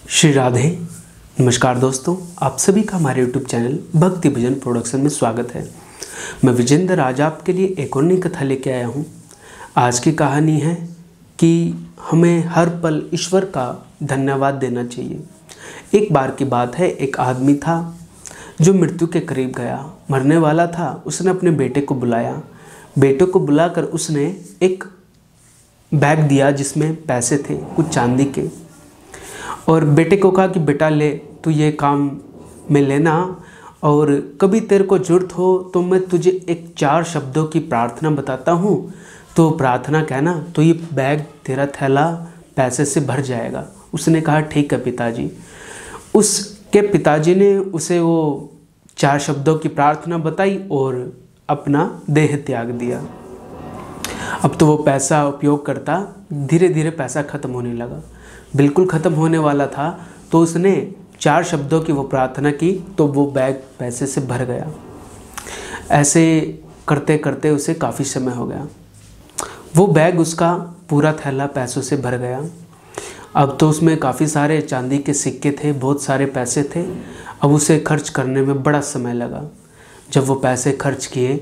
श्री राधे। नमस्कार दोस्तों, आप सभी का हमारे YouTube चैनल भक्ति भजन प्रोडक्शन में स्वागत है। मैं विजेंद्र आज आपके लिए एक और नई कथा लेके आया हूँ। आज की कहानी है कि हमें हर पल ईश्वर का धन्यवाद देना चाहिए। एक बार की बात है, एक आदमी था जो मृत्यु के करीब गया, मरने वाला था। उसने अपने बेटे को बुलाया। बेटे को बुलाकर उसने एक बैग दिया जिसमें पैसे थे, कुछ चांदी के, और बेटे को कहा कि बेटा ले, तू ये काम में लेना, और कभी तेरे को ज़रूरत हो तो मैं तुझे एक 4 शब्दों की प्रार्थना बताता हूँ, तो प्रार्थना कहना, तो ये बैग तेरा थैला पैसे से भर जाएगा। उसने कहा ठीक है पिताजी। उसके पिताजी ने उसे वो 4 शब्दों की प्रार्थना बताई और अपना देह त्याग दिया। अब तो वो पैसा उपयोग करता, धीरे धीरे पैसा ख़त्म होने लगा। बिल्कुल ख़त्म होने वाला था तो उसने 4 शब्दों की वो प्रार्थना की तो वो बैग पैसे से भर गया। ऐसे करते करते उसे काफ़ी समय हो गया। वो बैग उसका पूरा थैला पैसों से भर गया। अब तो उसमें काफ़ी सारे चांदी के सिक्के थे, बहुत सारे पैसे थे। अब उसे खर्च करने में बड़ा समय लगा। जब वो पैसे खर्च किए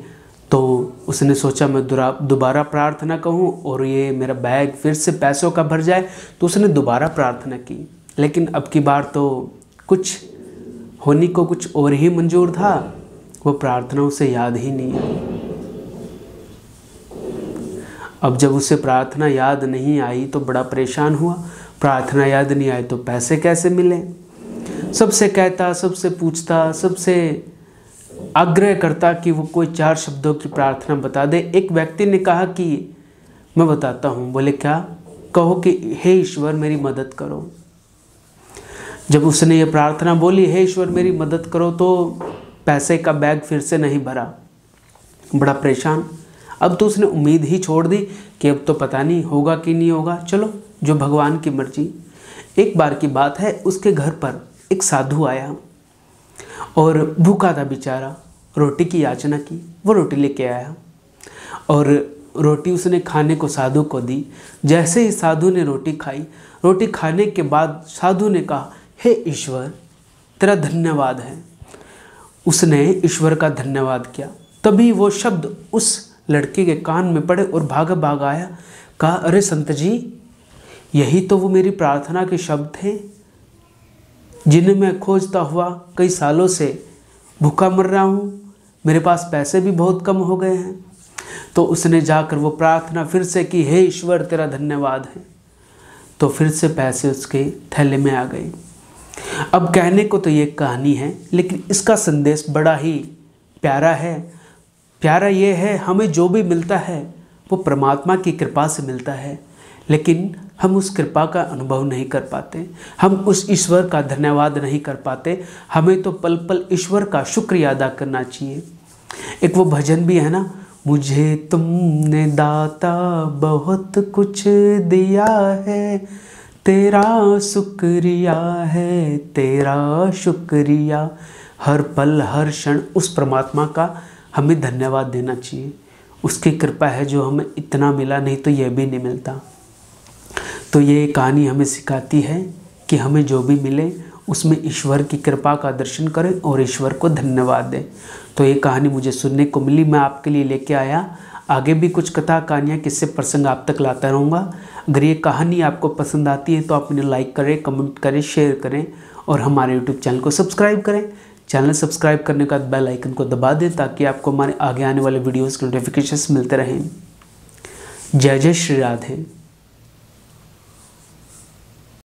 तो उसने सोचा मैं दोबारा प्रार्थना कहूँ और ये मेरा बैग फिर से पैसों का भर जाए, तो उसने दोबारा प्रार्थना की। लेकिन अब की बार तो कुछ होने को कुछ और ही मंजूर था। वो प्रार्थना उसे याद ही नहीं आई। अब जब उसे प्रार्थना याद नहीं आई तो बड़ा परेशान हुआ। प्रार्थना याद नहीं आई तो पैसे कैसे मिले? सबसे कहता, सबसे पूछता, सबसे आग्रह करता कि वो कोई 4 शब्दों की प्रार्थना बता दे। एक व्यक्ति ने कहा कि मैं बताता हूँ। बोले क्या? कहो कि हे ईश्वर मेरी मदद करो। जब उसने ये प्रार्थना बोली, हे ईश्वर मेरी मदद करो, तो पैसे का बैग फिर से नहीं भरा। बड़ा परेशान। अब तो उसने उम्मीद ही छोड़ दी कि अब तो पता नहीं होगा कि नहीं होगा, चलो जो भगवान की मर्जी। एक बार की बात है, उसके घर पर एक साधु आया और भूखा था बेचारा। रोटी की याचना की। वो रोटी लेके आया और रोटी उसने खाने को साधु को दी। जैसे ही साधु ने रोटी खाई, रोटी खाने के बाद साधु ने कहा, हे ईश्वर तेरा धन्यवाद है। उसने ईश्वर का धन्यवाद किया। तभी वो शब्द उस लड़के के कान में पड़े और भाग आया। कहा, अरे संत जी, यही तो वो मेरी प्रार्थना के शब्द थे जिन्हें मैं खोजता हुआ कई सालों से भूखा मर रहा हूँ। मेरे पास पैसे भी बहुत कम हो गए हैं। तो उसने जाकर वो प्रार्थना फिर से की, हे ईश्वर तेरा धन्यवाद है। तो फिर से पैसे उसके थैले में आ गए। अब कहने को तो ये कहानी है, लेकिन इसका संदेश बड़ा ही प्यारा है। प्यारा ये है, हमें जो भी मिलता है वो परमात्मा की कृपा से मिलता है, लेकिन हम उस कृपा का अनुभव नहीं कर पाते। हम उस ईश्वर का धन्यवाद नहीं कर पाते। हमें तो पल पल ईश्वर का शुक्रिया अदा करना चाहिए। एक वो भजन भी है ना, मुझे तुमने दाता बहुत कुछ दिया है, तेरा शुक्रिया है, तेरा शुक्रिया। हर पल हर क्षण उस परमात्मा का हमें धन्यवाद देना चाहिए। उसकी कृपा है जो हमें इतना मिला, नहीं तो यह भी नहीं मिलता। तो ये कहानी हमें सिखाती है कि हमें जो भी मिले उसमें ईश्वर की कृपा का दर्शन करें और ईश्वर को धन्यवाद दें। तो ये कहानी मुझे सुनने को मिली, मैं आपके लिए लेके आया। आगे भी कुछ कथा कहानियाँ, किस्से प्रसंग आप तक लाता रहूँगा। अगर ये कहानी आपको पसंद आती है तो आप इन्हें लाइक करें, कमेंट करें, शेयर करें और हमारे यूट्यूब चैनल को सब्सक्राइब करें। चैनल सब्सक्राइब करने के बाद बेल आइकन को दबा दें ताकि आपको हमारे आगे आने वाले वीडियोज़ के नोटिफिकेशन मिलते रहें। जय जय श्री राधे।